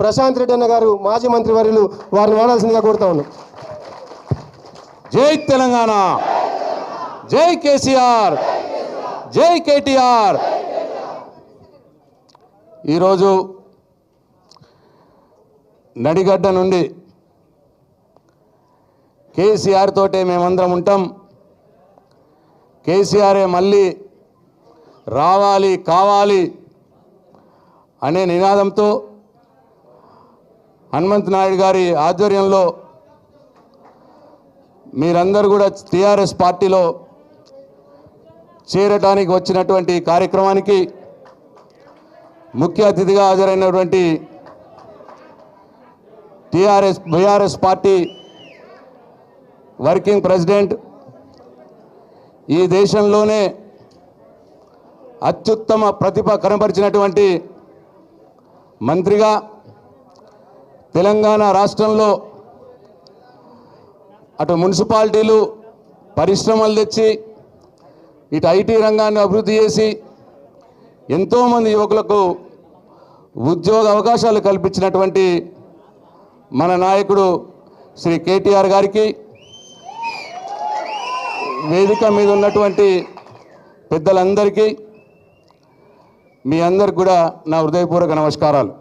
ప్రశాంత్ రెడ్డి అన్న గారు మాజీ మంత్రివర్యులు వారిని వాడాల్సిందిగా కోరుతా ఉన్నాం. జై తెలంగాణ, జై కేసీఆర్, జై కేటీఆర్. ఈరోజు నడిగడ్డ నుండి కేసీఆర్ తోటే మేమందరం ఉంటాం, కేసీఆరే మళ్ళీ రావాలి కావాలి అనే నినాదంతో హనుమంత్ నాయుడు గారి ఆధ్వర్యంలో మీరందరూ కూడా టీఆర్ఎస్ పార్టీలో చేరటానికి వచ్చినటువంటి కార్యక్రమానికి ముఖ్య అతిథిగా హాజరైనటువంటి బీఆర్ఎస్ పార్టీ వర్కింగ్ ప్రెసిడెంట్, ఈ దేశంలోనే అత్యుత్తమ ప్రతిభ కనబరిచినటువంటి మంత్రిగా తెలంగాణ రాష్ట్రంలో అటు మున్సిపాలిటీలు పరిశ్రమలు తెచ్చి ఇటు ఐటీ రంగాన్ని అభివృద్ధి చేసి ఎంతోమంది యువకులకు ఉద్యోగ అవకాశాలు కల్పించినటువంటి మన నాయకుడు శ్రీ కేటీఆర్ గారికి, వేదిక మీద ఉన్నటువంటి పెద్దలందరికీ మీ అందరికి కూడా నా హృదయపూర్వక నమస్కారాలు.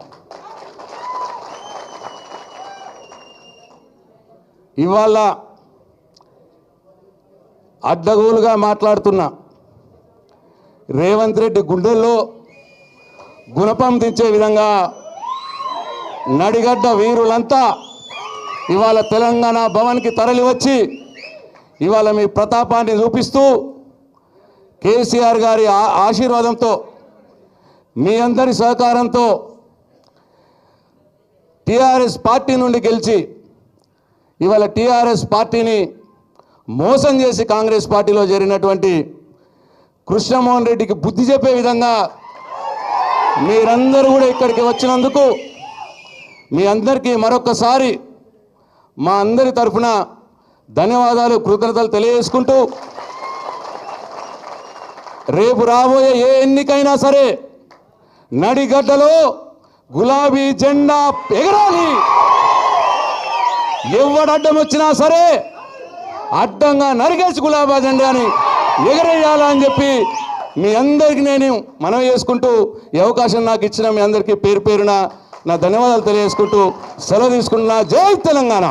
ఇవాళ అడ్డగోలుగా మాట్లాడుతున్న రేవంత్ రెడ్డి గుండెల్లో గుణపం దించే విధంగా నడిగడ్డ వీరులంతా ఇవాళ తెలంగాణ భవన్కి తరలి వచ్చి ఇవాళ మీ ప్రతాపాన్ని చూపిస్తూ కేసీఆర్ గారి ఆశీర్వాదంతో మీ అందరి సహకారంతో టీఆర్ఎస్ పార్టీ నుండి గెలిచి ఇవాళ టీఆర్ఎస్ పార్టీని మోసం చేసి కాంగ్రెస్ పార్టీలో చేరినటువంటి కృష్ణమోహన్ రెడ్డికి బుద్ధి చెప్పే విధంగా మీరందరూ కూడా ఇక్కడికి వచ్చినందుకు మీ అందరికీ మరొక్కసారి మా అందరి తరఫున ధన్యవాదాలు, కృతజ్ఞతలు తెలియజేసుకుంటూ రేపు రాబోయే ఏ ఎన్నికైనా సరే నడిగడ్డలో గులాబీ జెండా ఎగరాలి. ఎవడడ్డం వచ్చినా సరే అడ్డంగా నరిగేసి గులాబీ జెండాని ఎగరేయాలని చెప్పి మీ అందరికీ నేను మనవి చేసుకుంటూ ఈ అవకాశం నాకు ఇచ్చిన మీ అందరికీ పేరు పేరున నా ధన్యవాదాలు తెలియజేసుకుంటూ సెలవు తీసుకుంటున్నా. జై తెలంగాణ.